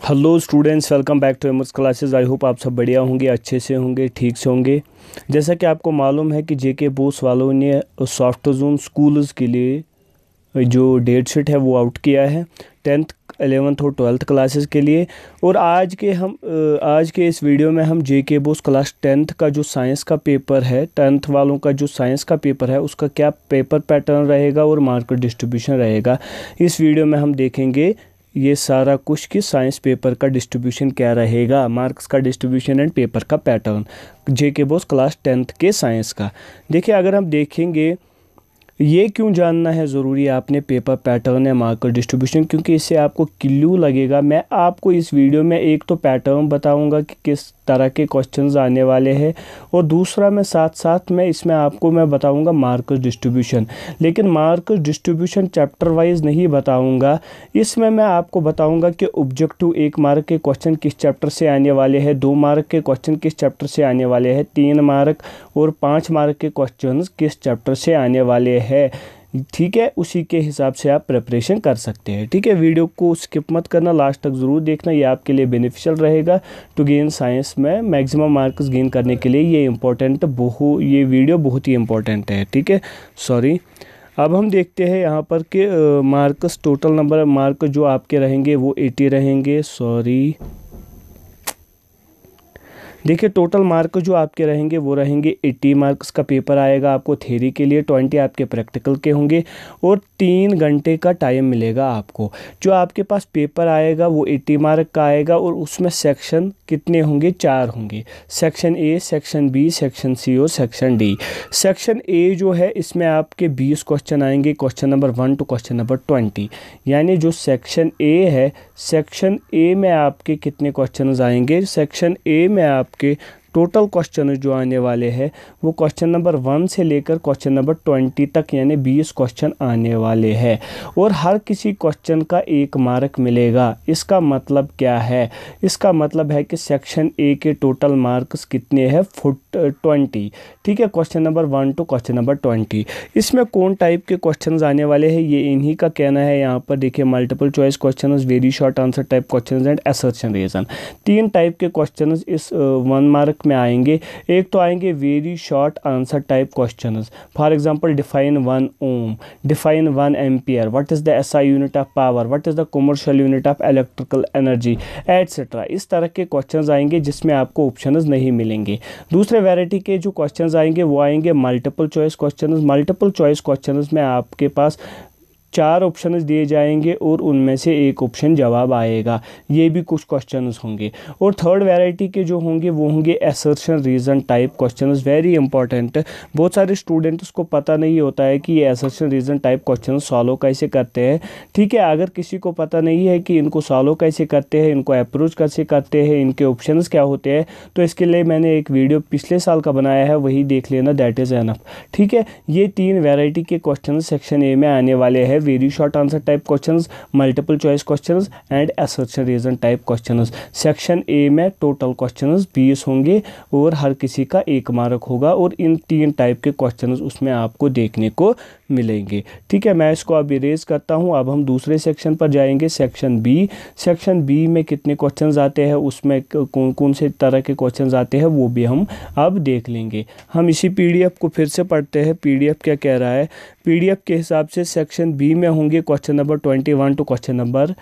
Hello students, welcome back to Aimers classes. I hope आप सब बढ़िया होंगे, अच्छे से होंगे, ठीक से होंगे। जैसा कि आपको मालूम है कि जेके बोस वालों ने सॉफ्ट जोन स्कूल्स के लिए जो डेट शीट है वो आउट किया है 10th 11th और 12th क्लासेस के लिए। और आज के इस वीडियो में हम जेके बोस क्लास 10th का जो साइंस का पेपर है, 10th वालों का जो साइंस का पेपर है उसका क्या पेपर पैटर्न रहेगा और मार्क डिस्ट्रीब्यूशन रहेगा। इस वीडियो में हम देखेंगे ये सारा कुछ कि साइंस पेपर का डिस्ट्रीब्यूशन क्या रहेगा, मार्क्स का डिस्ट्रीब्यूशन एंड पेपर का पैटर्न जेके बोस क्लास 10th के साइंस का। देखिए, अगर हम देखेंगे ये क्यों जानना है ज़रूरी है आपने पेपर पैटर्न या मार्क डिस्ट्रीब्यूशन, क्योंकि इससे आपको क्लू लगेगा। मैं आपको इस वीडियो में एक तो पैटर्न बताऊंगा कि किस तरह के क्वेश्चंस आने वाले हैं, और दूसरा मैं साथ साथ में इसमें आपको मैं बताऊंगा मार्क डिस्ट्रीब्यूशन। लेकिन मार्क डिस्ट्रीब्यूशन चैप्टर वाइज नहीं बताऊंगा, इसमें मैं आपको बताऊंगा कि ऑब्जेक्टिव 1 मार्क के क्वेश्चन किस चैप्टर से आने वाले हैं, 2 मार्क के क्वेश्चन किस चैप्टर से आने वाले हैं, 3 मार्क और 5 मार्क के क्वेश्चन किस चैप्टर से आने वाले हैं। ठीक है, उसी के हिसाब से आप प्रिपरेशन कर सकते हैं। ठीक है, वीडियो को स्किप मत करना, लास्ट तक ज़रूर देखना, ये आपके लिए बेनिफिशियल रहेगा टू गेन साइंस में मैक्सिमम मार्क्स गेन करने के लिए। ये वीडियो बहुत ही इंपॉर्टेंट है। ठीक है, सॉरी। अब हम देखते हैं यहाँ पर कि मार्क्स, टोटल नंबर मार्क जो आपके रहेंगे वो 80 रहेंगे। सॉरी, देखिए, टोटल मार्क जो आपके रहेंगे वो रहेंगे 80 मार्क्स का पेपर आएगा आपको थ्योरी के लिए, 20 आपके प्रैक्टिकल के होंगे और 3 घंटे का टाइम मिलेगा आपको। जो आपके पास पेपर आएगा वो 80 मार्क का आएगा और उसमें सेक्शन कितने होंगे? 4 होंगे। Section A, section B, section C और सेक्शन डी। सेक्शन ए जो है इसमें आपके 20 क्वेश्चन आएंगे, question number 1 to question number 20। यानी जो सेक्शन ए है, सेक्शन ए में आपके कितने क्वेश्चन आएंगे? सेक्शन ए में आपके टोटल क्वेश्चन जो आने वाले हैं वो क्वेश्चन नंबर 1 से लेकर क्वेश्चन नंबर 20 तक, यानी 20 क्वेश्चन आने वाले हैं और हर किसी क्वेश्चन का 1 मार्क मिलेगा। इसका मतलब क्या है? इसका मतलब है कि सेक्शन ए के टोटल मार्क्स कितने हैं? 20। ठीक है, question number 1 to question number 20। इसमें कौन टाइप के क्वेश्चन आने वाले हैं ये इन्हीं का कहना है। यहाँ पर देखिए, multiple choice question, very short answer type question and assertion reason. 3 type के क्वेश्चन इस 1 मार्क में आएंगे। एक तो आएंगे very short answer type questions, for example define 1 ohm, define 1 ampere, what is the SI unit of power, what is the commercial unit of electrical energy, et cetera. इस तरह के क्वेश्चंस आएंगे जिसमें आपको ऑप्शंस नहीं मिलेंगे। दूसरे वैरायटी के जो क्वेश्चंस आएंगे वो आएंगे multiple choice questions. Multiple choice questions में आपके पास 4 ऑप्शंस दिए जाएंगे और उनमें से एक ऑप्शन जवाब आएगा। ये भी कुछ क्वेश्चंस होंगे। और थर्ड वैरायटी के जो होंगे वो होंगे assertion reason type questions. Very important, बहुत सारे स्टूडेंट्स को पता नहीं होता है कि ये assertion reason type question solve कैसे करते हैं। ठीक है, अगर किसी को पता नहीं है कि इनको सॉल्व कैसे करते हैं, इनको अप्रोच कैसे करते हैं, इनके ऑप्शंस क्या होते हैं, तो इसके लिए मैंने एक वीडियो पिछले साल का बनाया है, वही देख लेना, दैट इज़ एनफ। ठीक है, ये 3 वैरायटी के क्वेश्चन सेक्शन ए में आने वाले हैं। Very short answer type questions, multiple choice questions and assertion reason type questions. Section A में टोटल क्वेश्चंस 20 होंगे और हर किसी का 1 मार्क होगा और इन 3 टाइप के क्वेश्चंस उसमें आपको देखने को मिलेंगे। ठीक है, मैं इसको अब इरेज करता हूं। अब हम दूसरे सेक्शन पर जाएंगे, सेक्शन बी। सेक्शन बी में कितने क्वेश्चंस आते हैं, उसमें कौन कौन से तरह के क्वेश्चंस आते हैं वो भी हम अब देख लेंगे। हम इसी पीडीएफ को फिर से पढ़ते हैं। पीडीएफ क्या कह रहा है? पीडीएफ के हिसाब से सेक्शन बी में होंगे question number 21 to question number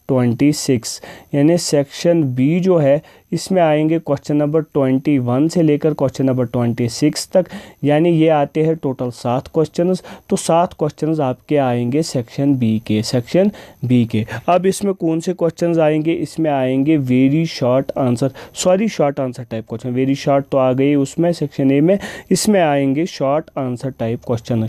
26। यानी सेक्शन बी जो है इसमें आएंगे क्वेश्चन नंबर 21 से लेकर क्वेश्चन नंबर 26 तक, यानी ये आते हैं टोटल 7 क्वेश्चंस। तो 7 क्वेश्चंस आपके आएंगे सेक्शन बी के। अब इसमें कौन से क्वेश्चंस आएंगे? इसमें आएंगे very short answer, short answer type question. Very short तो आ गई उसमें सेक्शन ए में, इसमें आएंगे short answer type question.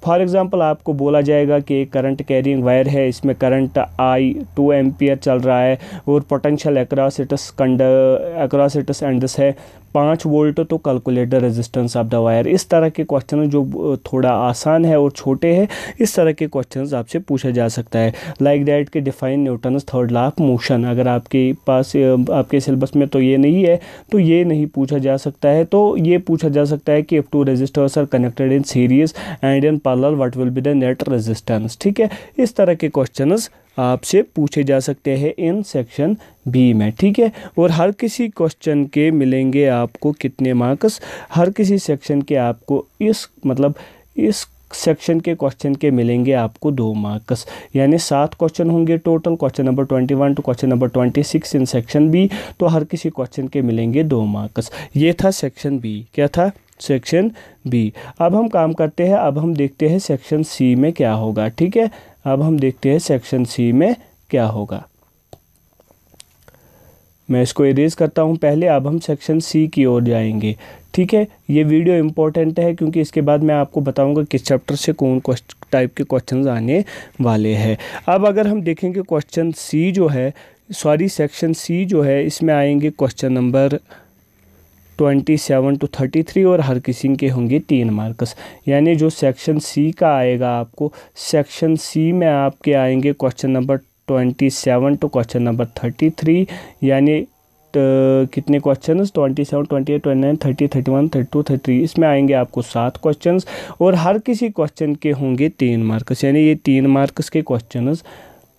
For example आपको बोला जाएगा कि एक करंट कैरिंग वायर है, इसमें करंट आई 2 एम्पियर चल रहा है और पोटेंशियल अक्रॉस इट्स एंड्स है 5 वोल्ट, तो calculate the resistance of the wire. इस तरह के क्वेश्चन जो थोड़ा आसान है और छोटे हैं, इस तरह के क्वेश्चंस आपसे पूछा जा सकता है। लाइक दैट के define Newton's third law of motion. अगर आपके पास आपके सिलेबस में तो ये नहीं है तो ये नहीं पूछा जा सकता है। तो ये पूछा जा सकता है कि if 2 resistors are connected in series and in parallel what will be the net resistance. ठीक है, इस तरह के क्वेश्चंस आपसे पूछे जा सकते हैं इन सेक्शन बी में, ठीक है। और हर किसी क्वेश्चन के मिलेंगे आपको कितने मार्क्स, हर किसी सेक्शन के आपको इस सेक्शन के क्वेश्चन के मिलेंगे आपको 2 मार्क्स, यानी 7 क्वेश्चन होंगे total, question number 21 to question number 26 in section B. तो हर किसी क्वेश्चन के मिलेंगे 2 मार्क्स। ये था सेक्शन बी। क्या था? Section B. अब हम काम करते हैं, अब हम देखते हैं सेक्शन सी में क्या होगा, ठीक है। अब हम देखते हैं सेक्शन सी में क्या होगा। मैं इसको इरेज करता हूँ पहले। अब हम सेक्शन सी की ओर जाएंगे, ठीक है। ये वीडियो इम्पोर्टेंट है क्योंकि इसके बाद मैं आपको बताऊंगा किस चैप्टर से कौन टाइप के क्वेश्चन आने वाले हैं। अब अगर हम देखेंगे क्वेश्चन सी जो है, सेक्शन सी जो है, इसमें आएंगे क्वेश्चन नंबर 27 टू 33 और हर किसी के होंगे 3 मार्क्स। यानी जो सेक्शन सी का आएगा आपको, सेक्शन सी में आपके आएंगे question number 27 to question number 33, यानी कितने क्वेश्चन? 27, 28, 29, 30, 31, 32, 33। इसमें आएंगे आपको 7 क्वेश्चन और हर किसी क्वेश्चन के होंगे 3 मार्क्स, यानी ये 3 मार्क्स के क्वेश्चन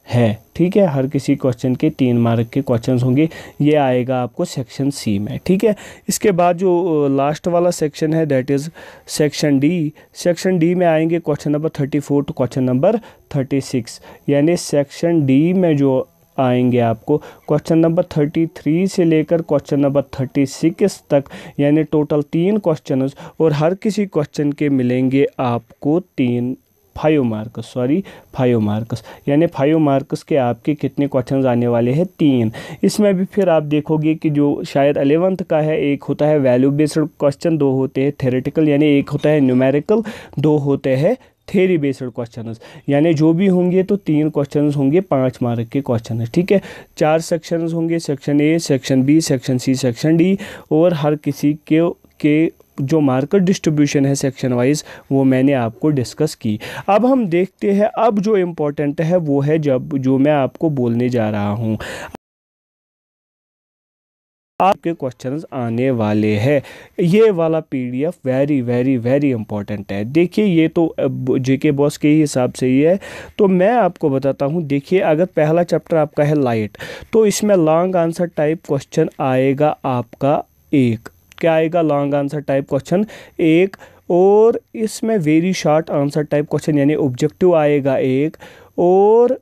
है, ठीक है। हर किसी क्वेश्चन के 3 मार्क के क्वेश्चंस होंगे। ये आएगा आपको सेक्शन सी में, ठीक है। इसके बाद जो लास्ट वाला सेक्शन है that is section D. Section D में आएंगे question number 34 to question number 36, यानी सेक्शन डी में जो आएंगे आपको क्वेश्चन नंबर 33 से लेकर क्वेश्चन नंबर 36 तक, यानी टोटल 3 क्वेश्चन और हर किसी क्वेश्चन के मिलेंगे आपको 5 मार्क्स, यानी 5 मार्क्स के आपके कितने क्वेश्चन आने वाले हैं? 3। इसमें भी फिर आप देखोगे कि जो शायद 11th का है, एक होता है वैल्यू बेस्ड क्वेश्चन, 2 होते हैं थ्योरेटिकल, यानी एक होता है न्यूमेरिकल, 2 होते हैं थ्योरी बेस्ड क्वेश्चन, यानी जो भी होंगे तो 3 क्वेश्चन होंगे 5 मार्क के क्वेश्चन, ठीक है। 4 सेक्शन होंगे, section A, section B, section C, section D, और हर किसी के जो मार्केट डिस्ट्रीब्यूशन है सेक्शन वाइज वो मैंने आपको डिस्कस की। अब हम देखते हैं, अब जो इम्पोर्टेंट है वो है जो मैं आपको बोलने जा रहा हूँ, आपके क्वेश्चंस आने वाले हैं। ये वाला PDF very very very important है। देखिए ये तो जेके बॉस के ही हिसाब से ही है, तो मैं आपको बताता हूँ। देखिए अगर पहला चैप्टर आपका है लाइट, तो इसमें लॉन्ग आंसर टाइप क्वेश्चन आएगा आपका 1। क्या आएगा? Long answer type question 1। और इसमें very short answer type question यानी ऑब्जेक्टिव आएगा 1, और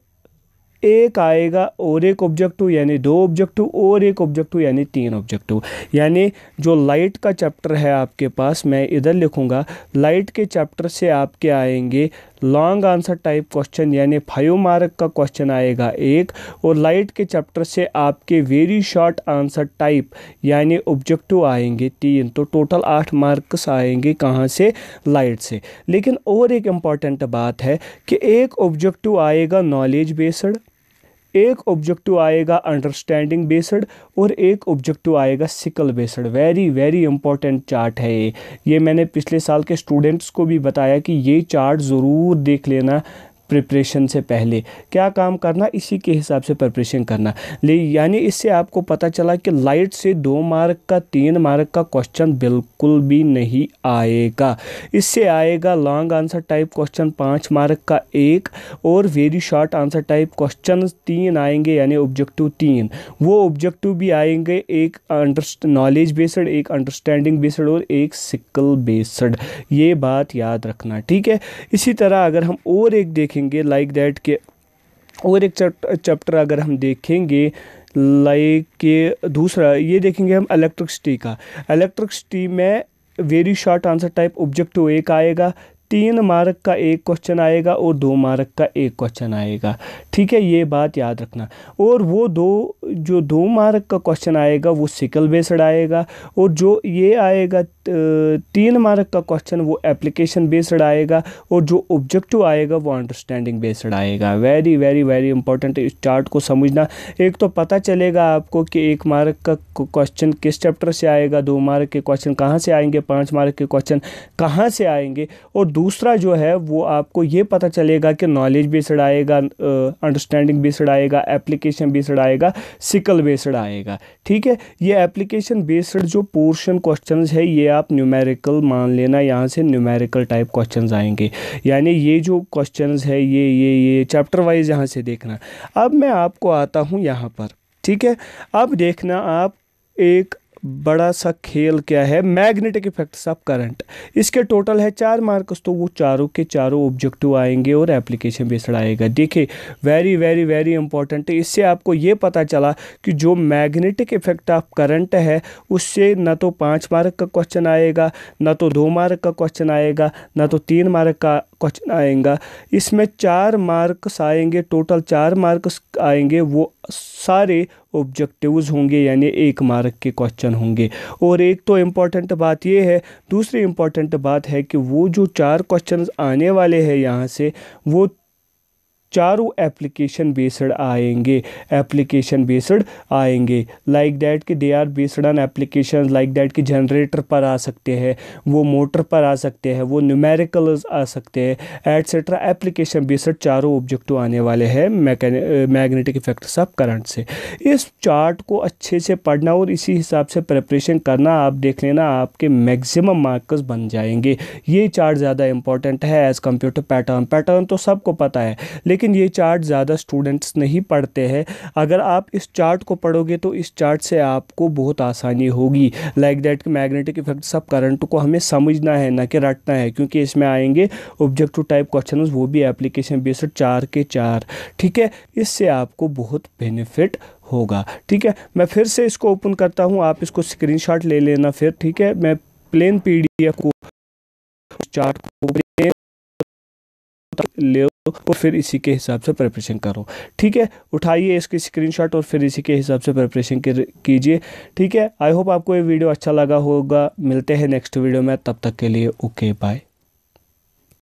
एक आएगा और एक ऑब्जेक्टिव यानी 2 ऑब्जेक्टिव, और एक ऑब्जेक्टिव यानी 3 ऑब्जेक्टिव। यानी जो लाइट का चैप्टर है आपके पास, मैं इधर लिखूँगा, लाइट के चैप्टर से आपके आएंगे लॉन्ग आंसर टाइप क्वेश्चन यानी 5 मार्क का क्वेश्चन आएगा 1, और लाइट के चैप्टर से आपके वेरी शॉर्ट आंसर टाइप यानी ऑब्जेक्टिव आएंगे 3। तो टोटल 8 मार्क्स आएंगे कहाँ से? लाइट से। लेकिन और एक इम्पॉर्टेंट बात है कि एक ऑब्जेक्टिव आएगा नॉलेज बेस्ड, एक ऑब्जेक्टिव आएगा अंडरस्टैंडिंग बेस्ड, और एक ऑब्जेक्टिव आएगा sickle based. Very very important chart है ये मैंने पिछले साल के स्टूडेंट्स को भी बताया कि ये चार्ट ज़रूर देख लेना प्रिपरेशन से पहले। क्या काम करना? इसी के हिसाब से प्रिपरेशन करना। यानी इससे आपको पता चला कि लाइट से 2 मार्क का 3 मार्क का क्वेश्चन बिल्कुल भी नहीं आएगा। इससे आएगा long answer type question 5 mark का 1, और very short answer type question 3 आएंगे यानी ऑब्जेक्टिव 3। वो ऑब्जेक्टिव भी आएंगे, एक नॉलेज बेस्ड, एक अंडरस्टैंडिंग बेस्ड, और एक सिकल बेस्ड। ये बात याद रखना, ठीक है। इसी तरह अगर हम और एक देखेंगे लाइक दैट के, और एक चैप्टर अगर हम देखेंगे लाइक के दूसरा, ये देखेंगे हम इलेक्ट्रिसिटी का। इलेक्ट्रिसिटी में very short answer type objective 1 आएगा, 3 मार्क का 1 क्वेश्चन आएगा, और 2 मार्क का 1 क्वेश्चन आएगा, ठीक है। ये बात याद रखना। और वो जो 2 मार्क का क्वेश्चन आएगा वो सिकल बेस्ड आएगा, और जो ये आएगा 3 मार्क का क्वेश्चन वो एप्लीकेशन बेस्ड आएगा, और जो ऑब्जेक्टिव आएगा वो अंडरस्टैंडिंग बेस्ड आएगा। वेरी वेरी वेरी इंपॉर्टेंट इस चार्ट को समझना। एक तो पता चलेगा आपको कि 1 मार्क का क्वेश्चन किस चैप्टर से आएगा, 2 मार्क के क्वेश्चन कहाँ से आएंगे, 5 मार्क के क्वेश्चन कहाँ से आएंगे, और दूसरा जो है वो आपको ये पता चलेगा कि नॉलेज बेस्ड आएगा, अंडरस्टैंडिंग बेस्ड आएगा, एप्लीकेशन बेस्ड आएगा, सिकल बेस्ड आएगा। ठीक है, ये एप्लीकेशन बेस्ड जो पोर्शन क्वेश्चंस है ये आप न्यूमेरिकल मान लेना, यहाँ से न्यूमेरिकल टाइप क्वेश्चंस आएंगे। यानी ये जो क्वेश्चंस है ये चैप्टर वाइज यहाँ से देखना। अब मैं आपको आता हूँ यहाँ पर। ठीक है, अब देखना आप एक बड़ा सा खेल क्या है, मैग्नेटिक इफेक्ट्स ऑफ करंट। इसके टोटल है 4 मार्क्स, तो वो चारों के चारों ऑब्जेक्टिव आएंगे और एप्लीकेशन बेस्ड आएगा। देखिए वेरी वेरी वेरी इंपॉर्टेंट है। इससे आपको ये पता चला कि जो मैग्नेटिक इफेक्ट ऑफ करंट है उससे न तो 5 मार्क का क्वेश्चन आएगा, न तो 2 मार्क का क्वेश्चन आएगा, न तो 3 मार्क का क्वेश्चन आएगा। इसमें 4 मार्क्स आएंगे, टोटल 4 मार्क्स आएंगे, वो सारे ऑब्जेक्टिव्स होंगे, यानी 1 मार्क के क्वेश्चन होंगे। और एक तो इम्पॉर्टेंट बात ये है, दूसरी इम्पॉर्टेंट बात है कि वो जो 4 क्वेश्चंस आने वाले हैं यहाँ से, वो चारों एप्लीकेशन बेस्ड आएंगे, एप्लीकेशन बेस्ड आएंगे। लाइक दैट कि they are based on application, like that कि जनरेटर पर आ सकते हैं, वो मोटर पर आ सकते हैं, वो न्यूमेरिकल्स आ सकते हैं, एटसेट्रा। एप्लीकेशन बेस्ड चारों ऑब्जेक्टिव आने वाले हैं मैग्नेटिक इफेक्ट्स ऑफ करंट से। इस चार्ट को अच्छे से पढ़ना और इसी हिसाब से प्रिपरेशन करना। आप देख लेना आपके मैक्सिमम मार्क्स बन जाएंगे। ये चार्ट ज़्यादा इंपॉर्टेंट है as compare to pattern. Pattern तो सबको पता है, लेकिन ये चार्ट ज़्यादा स्टूडेंट्स नहीं पढ़ते हैं। अगर आप इस चार्ट को पढ़ोगे तो इस चार्ट से आपको बहुत आसानी होगी। Like that magnetic effects of current को हमें समझना है, ना कि रटना है, क्योंकि इसमें आएंगे ऑब्जेक्टिव टाइप क्वेश्चंस, वो भी एप्लीकेशन बेस्ड 4 के 4। ठीक है, इससे आपको बहुत बेनिफिट होगा। ठीक है, मैं फिर से इसको ओपन करता हूँ, आप इसको स्क्रीनशॉट ले लेना फिर। ठीक है, मैं प्लेन PDF को, चार्ट को ले और फिर इसी के हिसाब से प्रिपरेशन करो। ठीक है, उठाइए इसकी स्क्रीनशॉट और फिर इसी के हिसाब से प्रिपरेशन कीजिए। ठीक है, आई होप आपको ये वीडियो अच्छा लगा होगा। मिलते हैं नेक्स्ट वीडियो में, तब तक के लिए ओके बाय।